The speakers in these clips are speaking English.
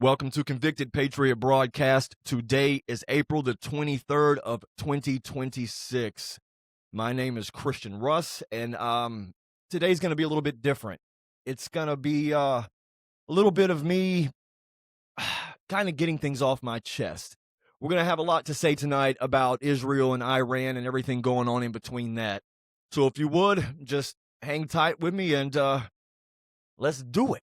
Welcome to Convicted Patriot Broadcast. Today is April the 23rd of 2026. My name is Christian Russ, and today's going to be a little bit different. It's going to be a little bit of me kind of getting things off my chest. We're going to have a lot to say tonight about Israel and Iran and everything going on in between that. So if you would, just hang tight with me and let's do it.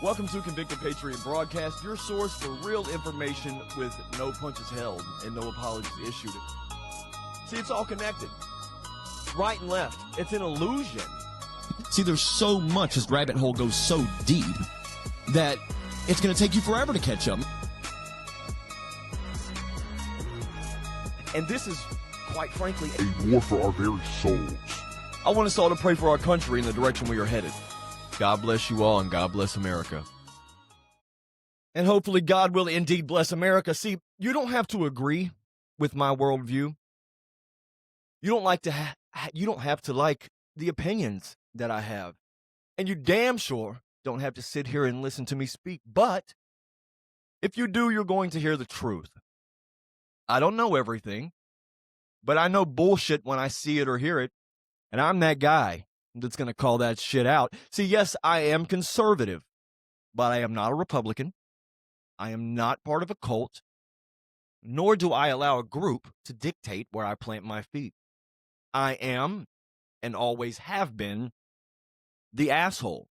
Welcome to Convicted Patriot Broadcast, your source for real information with no punches held and no apologies issued. See, it's all connected. Right and left. It's an illusion. See, there's so much, this rabbit hole goes so deep that it's going to take you forever to catch up. And this is, quite frankly, a war for our very souls. I want us all to pray for our country in the direction we are headed. God bless you all, and God bless America. And hopefully God will indeed bless America. See, you don't have to agree with my worldview. You don't have to like the opinions that I have. And you damn sure don't have to sit here and listen to me speak. But if you do, you're going to hear the truth. I don't know everything, but I know bullshit when I see it or hear it. And I'm that guy that's going to call that shit out. See, yes, I am conservative, but I am not a Republican. I am not part of a cult, nor do I allow a group to dictate where I plant my feet. I am, and always have been, the asshole.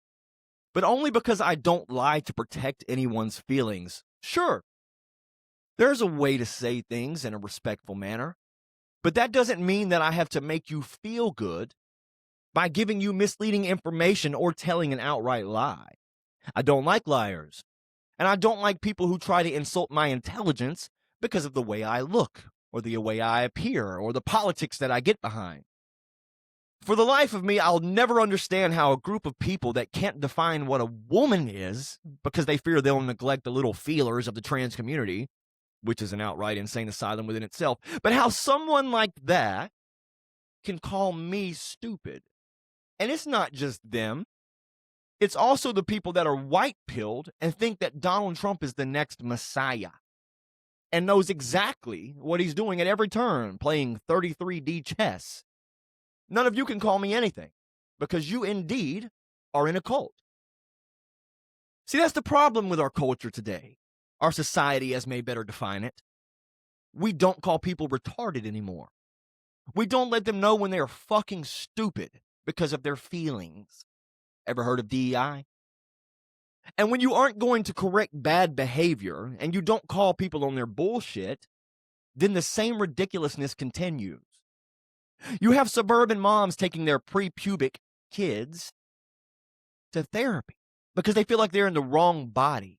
But only because I don't lie to protect anyone's feelings. Sure, there's a way to say things in a respectful manner, but that doesn't mean that I have to make you feel good by giving you misleading information or telling an outright lie. I don't like liars, and I don't like people who try to insult my intelligence because of the way I look, or the way I appear, or the politics that I get behind. For the life of me, I'll never understand how a group of people that can't define what a woman is because they fear they'll neglect the little feelers of the trans community, which is an outright insane asylum within itself, but how someone like that can call me stupid. And it's not just them. It's also the people that are white-pilled and think that Donald Trump is the next Messiah and knows exactly what he's doing at every turn, playing 33D chess. None of you can call me anything because you indeed are in a cult. See, that's the problem with our culture today. Our society, as may better define it. We don't call people retarded anymore. We don't let them know when they are fucking stupid because of their feelings. Ever heard of DEI? And when you aren't going to correct bad behavior and you don't call people on their bullshit, then the same ridiculousness continues. You have suburban moms taking their pre-pubic kids to therapy because they feel like they're in the wrong body,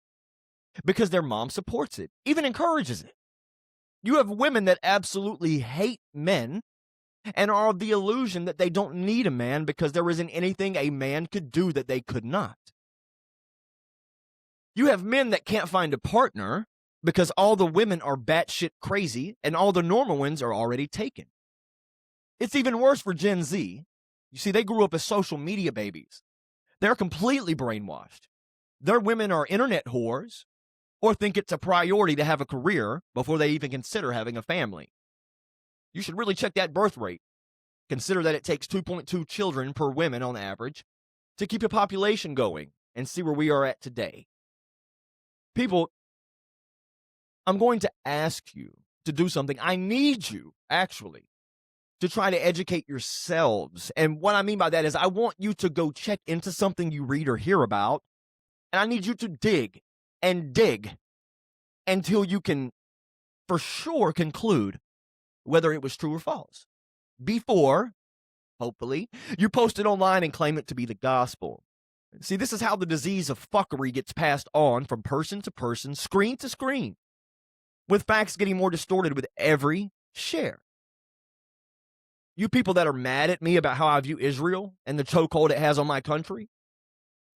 because their mom supports it, even encourages it. You have women that absolutely hate men and are of the illusion that they don't need a man because there isn't anything a man could do that they could not. You have men that can't find a partner because all the women are batshit crazy and all the normal ones are already taken. It's even worse for Gen Z. You see, they grew up as social media babies. They're completely brainwashed. Their women are internet whores or think it's a priority to have a career before they even consider having a family. You should really check that birth rate. Consider that it takes 2.2 children per woman on average to keep a population going and see where we are at today. People, I'm going to ask you to do something. I need you, actually, to try to educate yourselves. And what I mean by that is I want you to go check into something you read or hear about, and I need you to dig and dig until you can for sure conclude whether it was true or false, before, hopefully, you post it online and claim it to be the gospel. See, this is how the disease of fuckery gets passed on from person to person, screen to screen, with facts getting more distorted with every share. You people that are mad at me about how I view Israel and the chokehold it has on my country,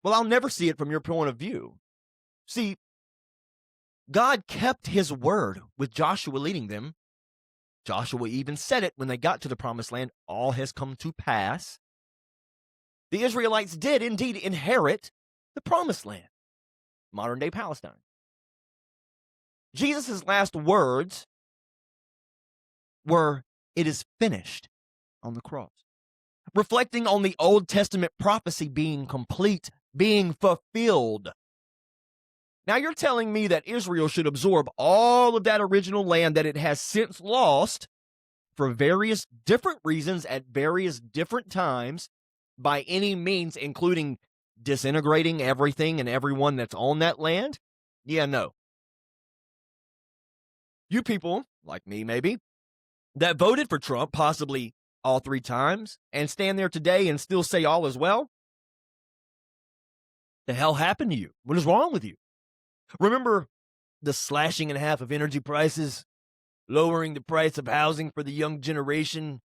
well, I'll never see it from your point of view. See, God kept his word with Joshua leading them Joshua even said it when they got to the promised land. All has come to pass. The Israelites did indeed inherit the promised land, modern day Palestine. Jesus' last words were, "It is finished," on the cross, reflecting on the Old Testament prophecy being complete, being fulfilled. Now you're telling me that Israel should absorb all of that original land that it has since lost for various different reasons at various different times by any means, including disintegrating everything and everyone that's on that land? Yeah, no. You people, like me maybe, that voted for Trump possibly all 3 times and stand there today and still say all is well? The hell happened to you? What is wrong with you? Remember the slashing in half of energy prices, lowering the price of housing for the young generation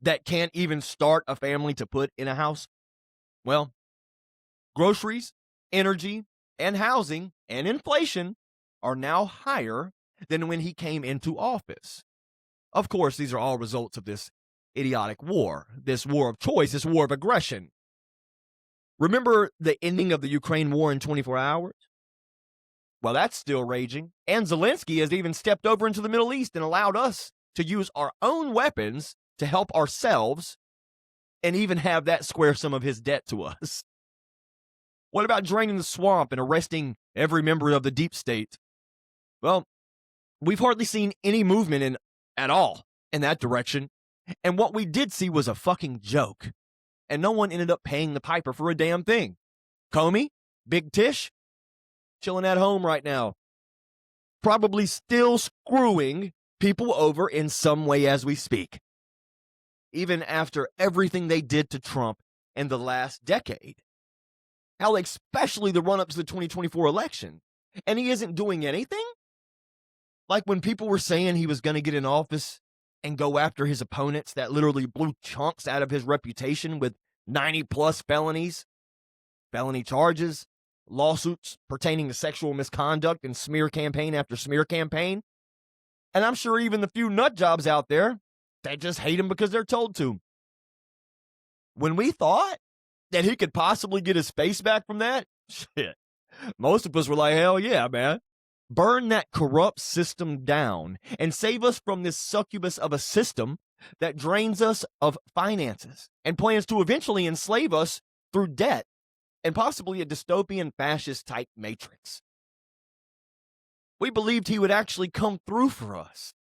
that can't even start a family to put in a house? Well, groceries, energy, and housing and inflation are now higher than when he came into office. Of course, these are all results of this idiotic war, this war of choice, this war of aggression. Remember the ending of the Ukraine war in 24 hours? Well, that's still raging. And Zelensky has even stepped over into the Middle East and allowed us to use our own weapons to help ourselves and even have that square some of his debt to us. What about draining the swamp and arresting every member of the deep state? Well, we've hardly seen any movement at all in that direction. And what we did see was a fucking joke. And no one ended up paying the piper for a damn thing. Comey, Big Tish, chilling at home right now, probably still screwing people over in some way as we speak, even after everything they did to Trump in the last decade. Hell, especially the run-up to the 2024 election. And he isn't doing anything? Like when people were saying he was going to get in office and go after his opponents, that literally blew chunks out of his reputation with 90-plus felonies, felony charges, lawsuits pertaining to sexual misconduct and smear campaign after smear campaign. And I'm sure even the few nut jobs out there, they just hate him because they're told to. When we thought that he could possibly get his face back from that, shit, most of us were like, hell yeah, man. Burn that corrupt system down and save us from this succubus of a system that drains us of finances and plans to eventually enslave us through debt and possibly a dystopian fascist-type matrix. We believed he would actually come through for us.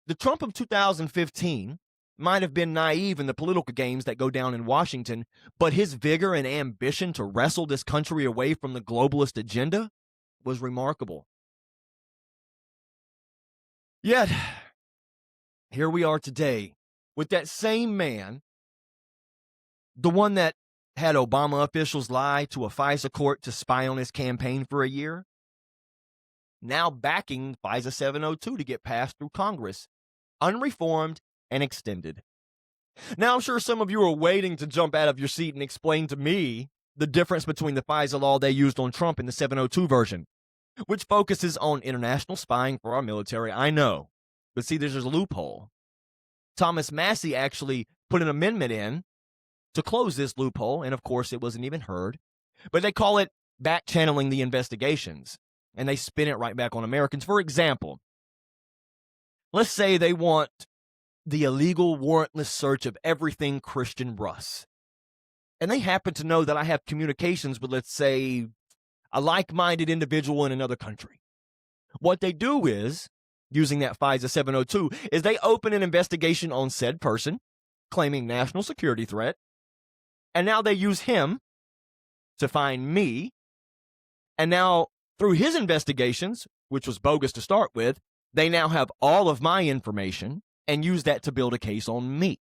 The Trump of 2015 might have been naive in the political games that go down in Washington, but his vigor and ambition to wrestle this country away from the globalist agenda was remarkable. Yet, here we are today with that same man, the one that had Obama officials lie to a FISA court to spy on his campaign for a year, now backing FISA 702 to get passed through Congress, unreformed and extended. Now, I'm sure some of you are waiting to jump out of your seat and explain to me the difference between the FISA law they used on Trump and the 702 version, which focuses on international spying for our military. I know, but see, there's a loophole. Thomas Massie actually put an amendment in to close this loophole, and of course it wasn't even heard. But they call it back-channeling the investigations, and they spin it right back on Americans. For example, let's say they want the illegal warrantless search of everything Christian Russ, and they happen to know that I have communications with, let's say, a like-minded individual in another country. What they do is, using that FISA 702, is they open an investigation on said person, claiming national security threat, and now they use him to find me, and now through his investigations, which was bogus to start with, they now have all of my information and use that to build a case on me.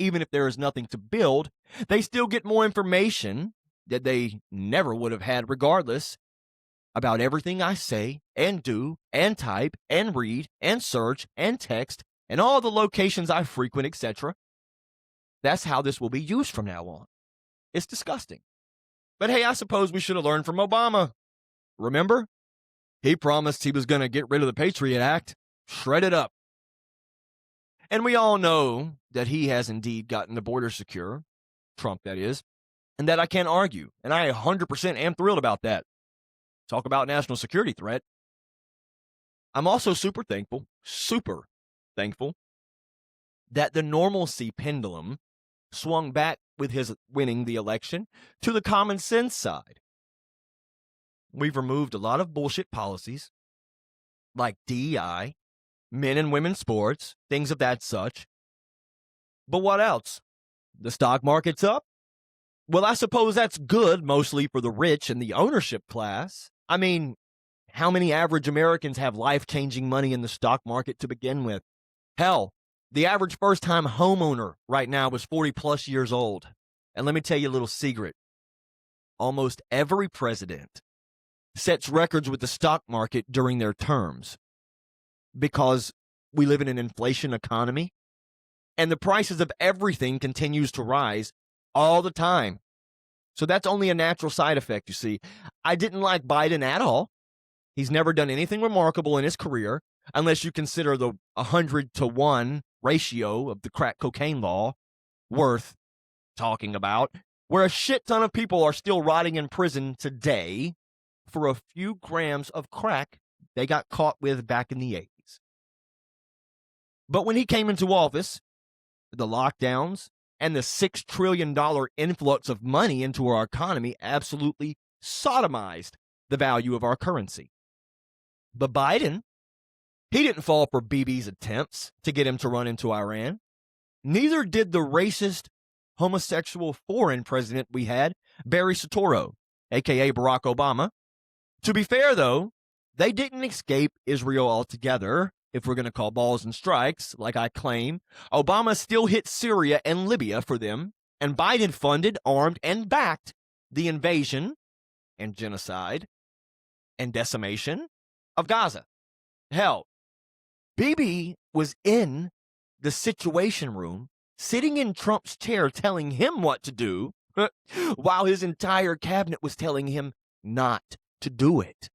Even if there is nothing to build, they still get more information that they never would have had regardless about everything I say and do and type and read and search and text and all the locations I frequent, etc. That's how this will be used from now on. It's disgusting. But hey, I suppose we should have learned from Obama. Remember? He promised he was going to get rid of the Patriot Act, shred it up. And we all know that he has indeed gotten the border secure, Trump that is, and that I can't argue. And I 100% am thrilled about that. Talk about national security threat. I'm also super thankful that the normalcy pendulum swung back with his winning the election to the common sense side. We've removed a lot of bullshit policies like DEI, men and women's sports, things of that such. But what else? The stock market's up? Well, I suppose that's good, mostly for the rich and the ownership class. I mean, how many average Americans have life-changing money in the stock market to begin with? Hell, the average first-time homeowner right now is 40-plus years old. And let me tell you a little secret. Almost every president sets records with the stock market during their terms because we live in an inflation economy and the prices of everything continues to rise all the time. So that's only a natural side effect, you see. I didn't like Biden at all. He's never done anything remarkable in his career, unless you consider the 100-to-1 ratio of the crack cocaine law worth talking about, where a shit ton of people are still rotting in prison today for a few grams of crack they got caught with back in the 80s. But when he came into office, the lockdowns and the $6 trillion influx of money into our economy absolutely sodomized the value of our currency. But Biden, he didn't fall for Bibi's attempts to get him to run into Iran. Neither did the racist, homosexual foreign president we had, Barry Soetoro, a.k.a. Barack Obama. To be fair, though, they didn't escape Israel altogether, if we're going to call balls and strikes, like I claim. Obama still hit Syria and Libya for them, and Biden funded, armed, and backed the invasion and genocide and decimation of Gaza. Hell, Bibi was in the Situation Room, sitting in Trump's chair telling him what to do, while his entire cabinet was telling him not to do it.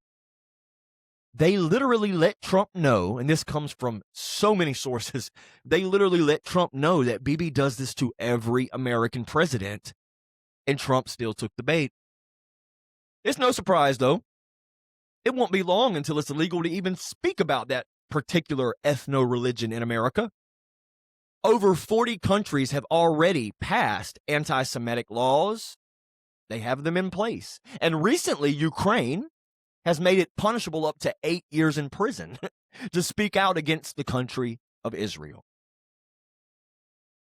They literally let Trump know, and this comes from so many sources, they literally let Trump know that Bibi does this to every American president, and Trump still took the bait. It's no surprise, though. It won't be long until it's illegal to even speak about that particular ethno-religion in America. Over 40 countries have already passed anti-Semitic laws. They have them in place. And recently, Ukraine has made it punishable up to 8 years in prison to speak out against the country of Israel.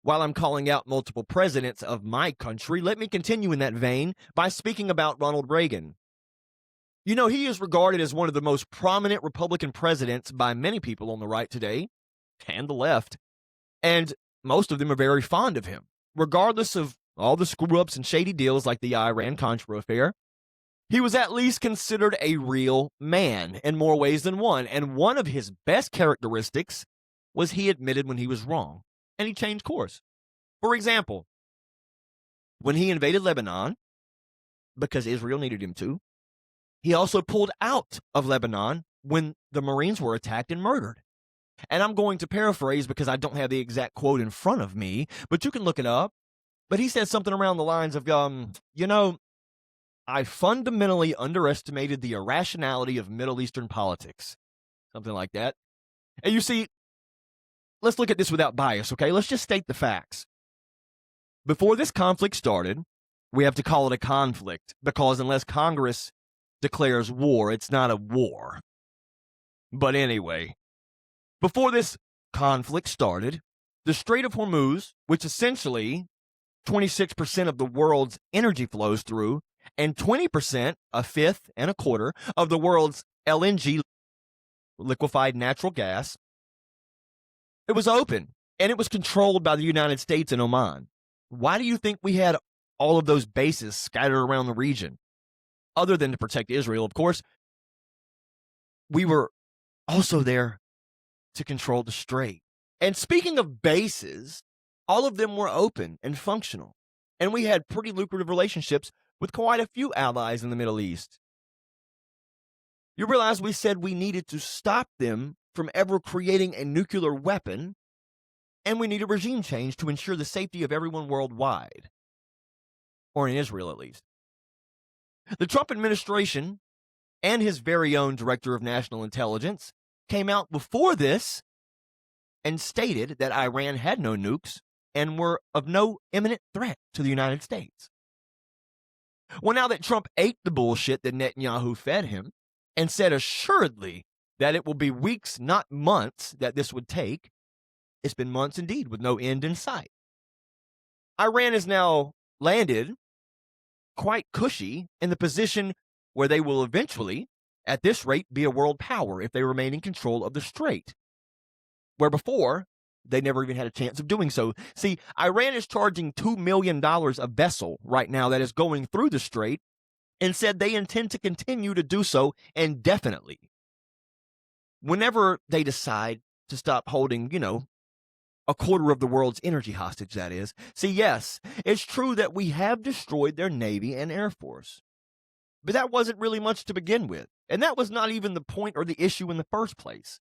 While I'm calling out multiple presidents of my country, let me continue in that vein by speaking about Ronald Reagan. You know, he is regarded as one of the most prominent Republican presidents by many people on the right today and the left. And most of them are very fond of him, regardless of all the screw-ups and shady deals like the Iran-Contra affair. He was at least considered a real man in more ways than one, and one of his best characteristics was he admitted when he was wrong, and he changed course. For example, when he invaded Lebanon, because Israel needed him to, he also pulled out of Lebanon when the Marines were attacked and murdered. And I'm going to paraphrase because I don't have the exact quote in front of me, but you can look it up. But he said something around the lines of, I fundamentally underestimated the irrationality of Middle Eastern politics. Something like that. And you see, let's look at this without bias, okay? Let's just state the facts. Before this conflict started, we have to call it a conflict because unless Congress declares war, it's not a war. But anyway, before this conflict started, the Strait of Hormuz, which essentially 26% of the world's energy flows through, and 20%, a fifth and a quarter, of the world's LNG, liquefied natural gas, it was open, and it was controlled by the United States and Oman. Why do you think we had all of those bases scattered around the region? Other than to protect Israel, of course, we were also there to control the strait. And speaking of bases, all of them were open and functional. And we had pretty lucrative relationships with quite a few allies in the Middle East. You realize we said we needed to stop them from ever creating a nuclear weapon And we need a regime change to ensure the safety of everyone worldwide, or in Israel at least. The Trump administration and his very own director of national intelligence came out before this and stated that Iran had no nukes and were of no imminent threat to the United States. Well, now that Trump ate the bullshit that Netanyahu fed him and said assuredly that it will be weeks, not months, that this would take, it's been months indeed with no end in sight. Iran is now landed quite cushy in the position where they will eventually, at this rate, be a world power if they remain in control of the strait, where before they never even had a chance of doing so. See, Iran is charging $2 million a vessel right now that is going through the strait and said they intend to continue to do so indefinitely. Whenever they decide to stop holding, a quarter of the world's energy hostage, that is. See, yes, it's true that we have destroyed their Navy and Air Force. But that wasn't really much to begin with. And that was not even the point or the issue in the first place.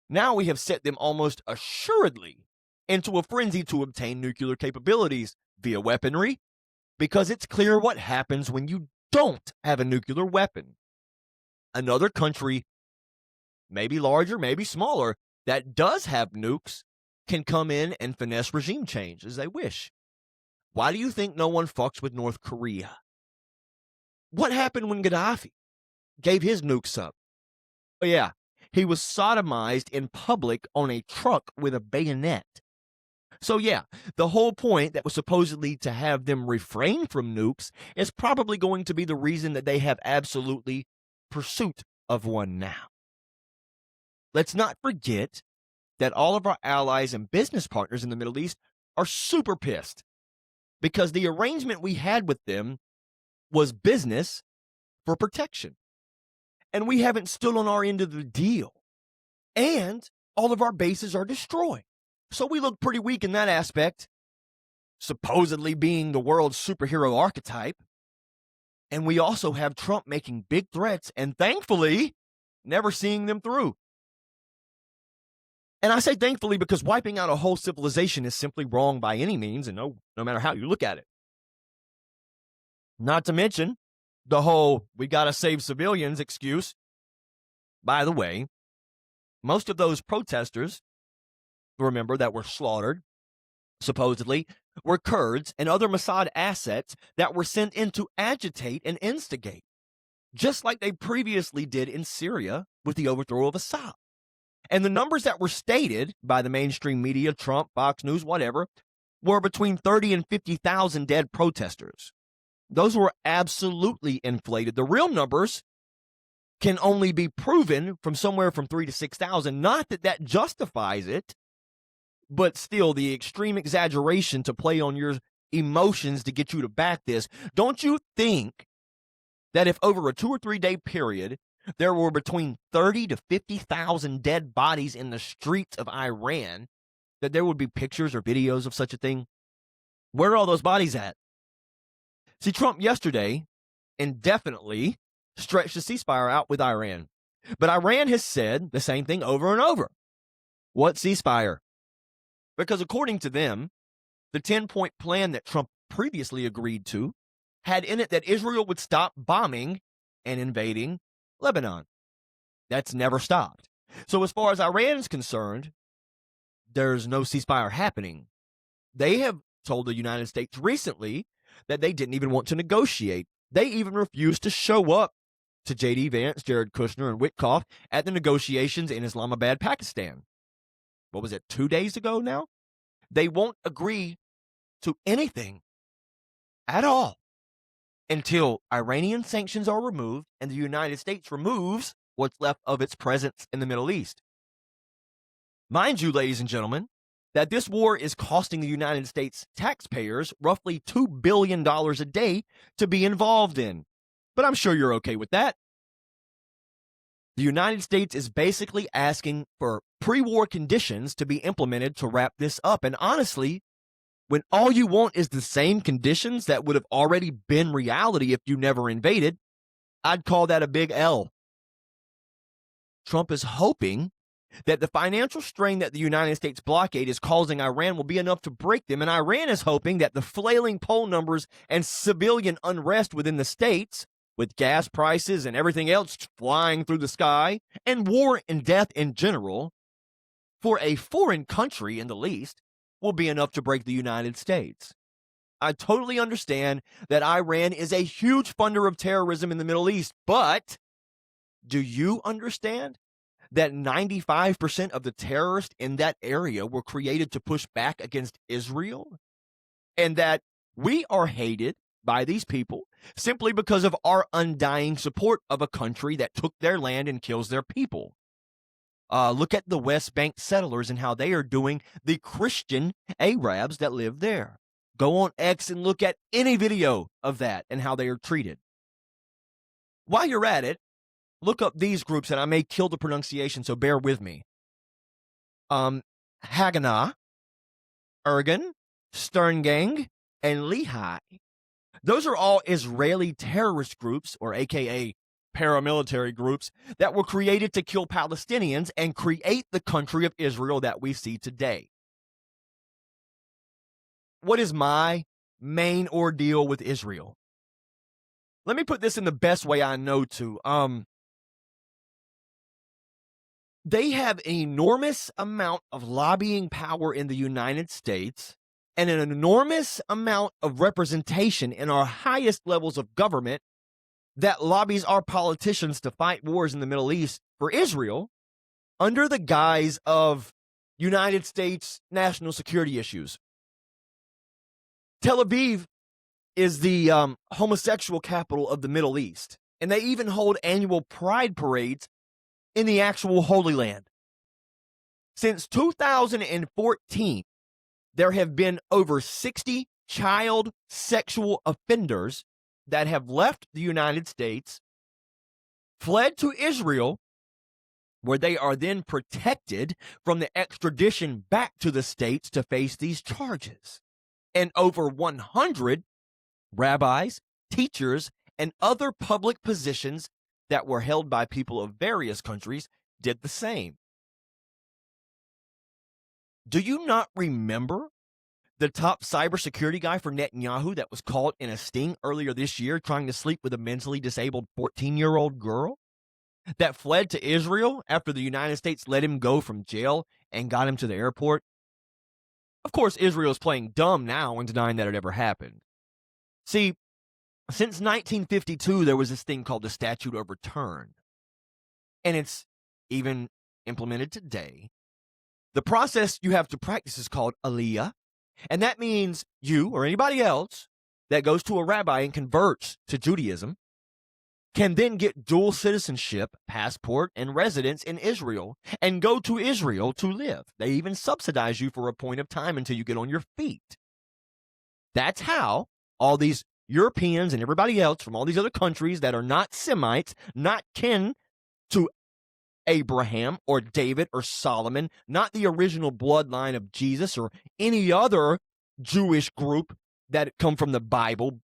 Now we have set them almost assuredly into a frenzy to obtain nuclear capabilities via weaponry, because it's clear what happens when you don't have a nuclear weapon. Another country, maybe larger, maybe smaller, that does have nukes can come in and finesse regime change as they wish. Why do you think no one fucks with North Korea? What happened when Gaddafi gave his nukes up? Oh yeah, he was sodomized in public on a truck with a bayonet. So yeah, the whole point that was supposedly to have them refrain from nukes is probably going to be the reason that they have absolutely pursuit of one now. Let's not forget that all of our allies and business partners in the Middle East are super pissed because the arrangement we had with them was business for protection. And we haven't stood on our end of the deal. And all of our bases are destroyed. So we look pretty weak in that aspect, supposedly being the world's superhero archetype. And we also have Trump making big threats and thankfully never seeing them through. And I say thankfully because wiping out a whole civilization is simply wrong by any means, and no matter how you look at it. Not to mention the whole "we gotta save civilians" excuse. By the way, most of those protesters, remember, that were slaughtered, supposedly, were Kurds and other Mossad assets that were sent in to agitate and instigate, just like they previously did in Syria with the overthrow of Assad. And the numbers that were stated by the mainstream media, Trump, Fox News, whatever, were between 30 and 50,000 dead protesters. Those were absolutely inflated. The real numbers can only be proven from somewhere from 3,000 to 6,000. Not that that justifies it, but still the extreme exaggeration to play on your emotions to get you to back this. Don't you think that if over a 2 or 3 day period, there were between 30 to 50,000 dead bodies in the streets of Iran, that there would be pictures or videos of such a thing? Where are all those bodies at? See, Trump yesterday indefinitely stretched the ceasefire out with Iran. But Iran has said the same thing over and over. What ceasefire? Because according to them, the 10-point plan that Trump previously agreed to had in it that Israel would stop bombing and invading Lebanon. That's never stopped. So as far as Iran is concerned, there's no ceasefire happening. They have told the United States recently that they didn't even want to negotiate. They even refused to show up to J.D. Vance, Jared Kushner, and Witkoff at the negotiations in Islamabad, Pakistan. What was it, 2 days ago now? They won't agree to anything at all until Iranian sanctions are removed and the United States removes what's left of its presence in the Middle East. Mind you, ladies and gentlemen, that this war is costing the United States taxpayers roughly $2 billion a day to be involved in. But I'm sure you're okay with that. The United States is basically asking for pre-war conditions to be implemented to wrap this up. And honestly, when all you want is the same conditions that would have already been reality if you never invaded, I'd call that a big L. Trump is hoping that the financial strain that the United States blockade is causing Iran will be enough to break them, and Iran is hoping that the flailing poll numbers and civilian unrest within the states, with gas prices and everything else flying through the sky, and war and death in general, for a foreign country in the least, will be enough to break the United States. I totally understand that Iran is a huge funder of terrorism in the Middle East, but do you understand that 95% of the terrorists in that area were created to push back against Israel? And that we are hated by these people simply because of our undying support of a country that took their land and kills their people. Look at the West Bank settlers and how they are doing the Christian Arabs that live there. Go on X and look at any video of that and how they are treated. While you're at it, look up these groups, and I may kill the pronunciation, so bear with me. Haganah, Ergun, Sterngang, and Lehi. Those are all Israeli terrorist groups, or AKA paramilitary groups, that were created to kill Palestinians and create the country of Israel that we see today. What is my main ordeal with Israel? Let me put this in the best way I know to. They have an enormous amount of lobbying power in the United States and an enormous amount of representation in our highest levels of government that lobbies our politicians to fight wars in the Middle East for Israel under the guise of United States national security issues. Tel Aviv is the homosexual capital of the Middle East, and they even hold annual pride parades in the actual Holy Land. Since 2014, there have been over 60 child sexual offenders that have left the United States, fled to Israel, where they are then protected from the extradition back to the States to face these charges. And over 100 rabbis, teachers, and other public positions that were held by people of various countries did the same. Do you not remember the top cybersecurity guy for Netanyahu that was caught in a sting earlier this year trying to sleep with a mentally disabled 14-year-old girl that fled to Israel after the United States let him go from jail and got him to the airport? Of course, Israel is playing dumb now and denying that it ever happened. See, since 1952, there was this thing called the Statute of Return, and it's even implemented today. The process you have to practice is called aliyah, and that means you or anybody else that goes to a rabbi and converts to Judaism can then get dual citizenship, passport, and residence in Israel and go to Israel to live. They even subsidize you for a point of time until you get on your feet. That's how all these Europeans and everybody else from all these other countries that are not Semites, not kin to Abraham or David or Solomon, not the original bloodline of Jesus or any other Jewish group that come from the Bible.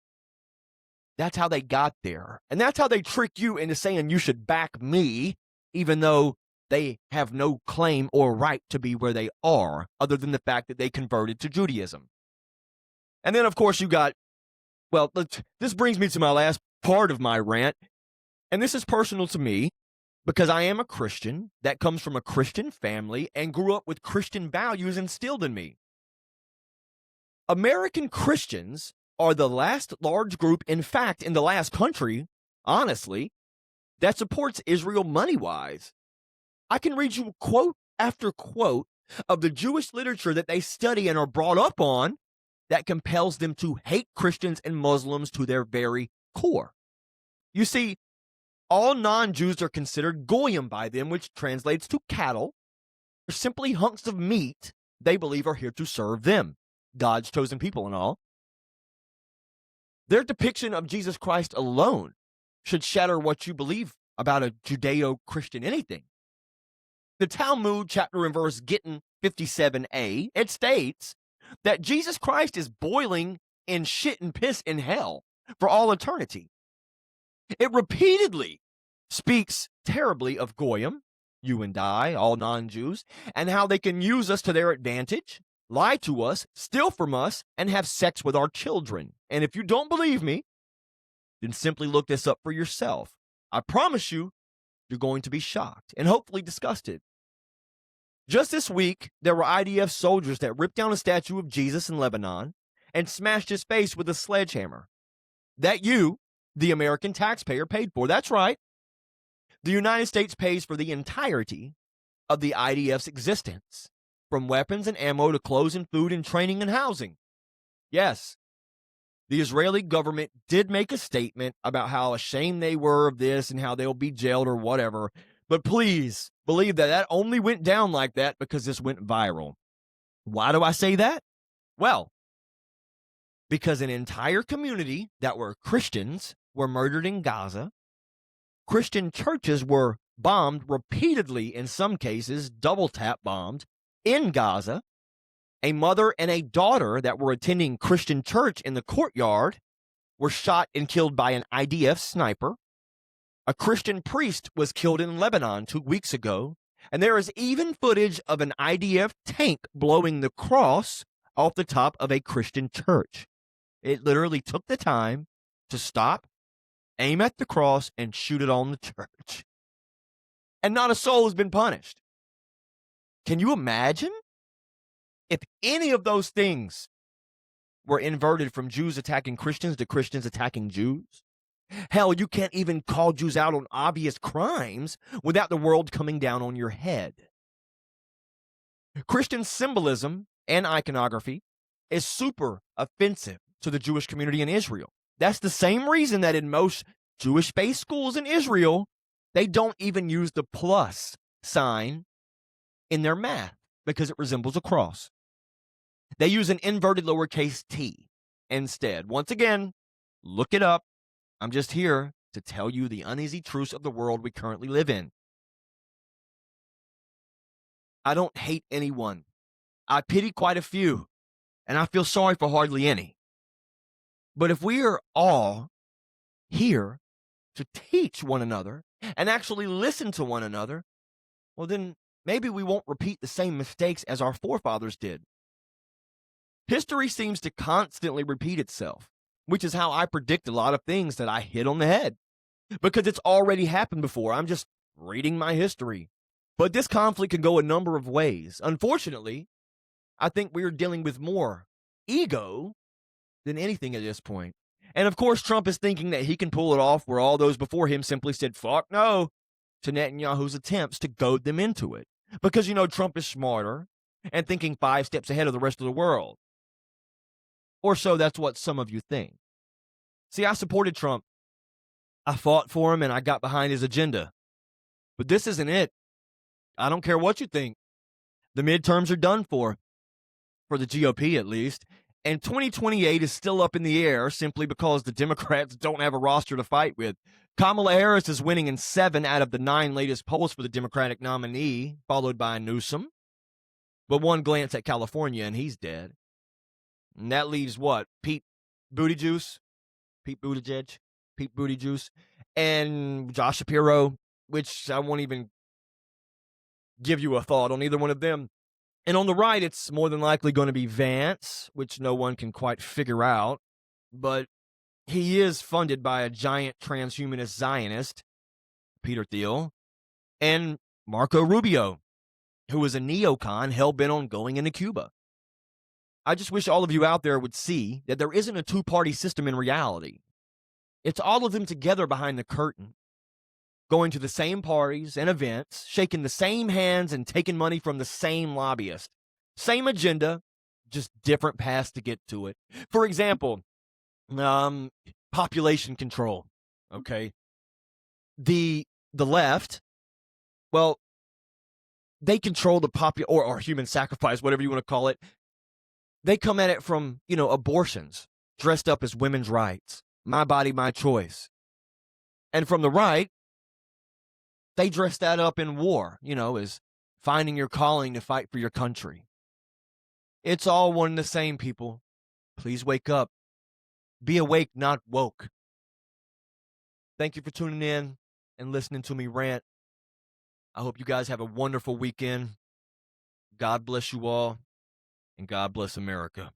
That's how they got there. And that's how they trick you into saying you should back me, even though they have no claim or right to be where they are, other than the fact that they converted to Judaism. And then, of course, you got, well, this brings me to my last part of my rant. And this is personal to me because I am a Christian that comes from a Christian family and grew up with Christian values instilled in me. American Christians are the last large group, in fact, in the last country, honestly, that supports Israel money-wise. I can read you quote after quote of the Jewish literature that they study and are brought up on that compels them to hate Christians and Muslims to their very core. You see, all non-Jews are considered goyim by them, which translates to cattle, or simply hunks of meat they believe are here to serve them, God's chosen people and all. Their depiction of Jesus Christ alone should shatter what you believe about a Judeo-Christian anything. The Talmud, chapter and verse Gittin 57a, it states that Jesus Christ is boiling in shit and piss in hell for all eternity. It repeatedly speaks terribly of Goyim, you and I, all non-Jews, and how they can use us to their advantage, lie to us, steal from us, and have sex with our children. And if you don't believe me, then simply look this up for yourself. I promise you, you're going to be shocked and hopefully disgusted. Just this week, there were IDF soldiers that ripped down a statue of Jesus in Lebanon and smashed his face with a sledgehammer. That you, the American taxpayer, paid for. That's right. The United States pays for the entirety of the IDF's existence, from weapons and ammo to clothes and food and training and housing. Yes, the Israeli government did make a statement about how ashamed they were of this and how they'll be jailed or whatever. But please believe that only went down like that because this went viral. Why do I say that? Well, because an entire community that were Christians were murdered in Gaza. Christian churches were bombed repeatedly, in some cases, double tap bombed in Gaza. A mother and a daughter that were attending Christian church in the courtyard were shot and killed by an IDF sniper. A Christian priest was killed in Lebanon 2 weeks ago, and there is even footage of an IDF tank blowing the cross off the top of a Christian church. It literally took the time to stop, aim at the cross, and shoot it on the church. And not a soul has been punished. Can you imagine if any of those things were inverted from Jews attacking Christians to Christians attacking Jews? Hell, you can't even call Jews out on obvious crimes without the world coming down on your head. Christian symbolism and iconography is super offensive to the Jewish community in Israel. That's the same reason that in most Jewish-based schools in Israel, they don't even use the plus sign in their math because it resembles a cross. They use an inverted lowercase t instead. Once again, look it up. I'm just here to tell you the uneasy truths of the world we currently live in. I don't hate anyone. I pity quite a few, and I feel sorry for hardly any. But if we are all here to teach one another and actually listen to one another, well, then maybe we won't repeat the same mistakes as our forefathers did. History seems to constantly repeat itself, which is how I predict a lot of things that I hit on the head, because it's already happened before. I'm just reading my history. But this conflict can go a number of ways. Unfortunately, I think we're dealing with more ego than anything at this point. And of course, Trump is thinking that he can pull it off where all those before him simply said, fuck no, to Netanyahu's attempts to goad them into it. Because, Trump is smarter and thinking 5 steps ahead of the rest of the world. Or so that's what some of you think. See, I supported Trump. I fought for him and I got behind his agenda. But this isn't it. I don't care what you think. The midterms are done for the GOP at least. And 2028 is still up in the air simply because the Democrats don't have a roster to fight with. Kamala Harris is winning in 7 out of the 9 latest polls for the Democratic nominee, followed by Newsom. But one glance at California and he's dead. And that leaves what? Pete Buttigieg, and Josh Shapiro, which I won't even give you a thought on either one of them. And on the right, it's more than likely going to be Vance, which no one can quite figure out. But he is funded by a giant transhumanist Zionist, Peter Thiel, and Marco Rubio, who is a neocon hell-bent on going into Cuba. I just wish all of you out there would see that there isn't a two-party system in reality. It's all of them together behind the curtain, going to the same parties and events, shaking the same hands and taking money from the same lobbyist. Same agenda, just different paths to get to it. For example, population control, okay? The left, well, they control the or human sacrifice, whatever you want to call it. They come at it from, abortions, dressed up as women's rights, my body, my choice. And from the right, they dress that up in war, as finding your calling to fight for your country. It's all one and the same, people. Please wake up. Be awake, not woke. Thank you for tuning in and listening to me rant. I hope you guys have a wonderful weekend. God bless you all, and God bless America.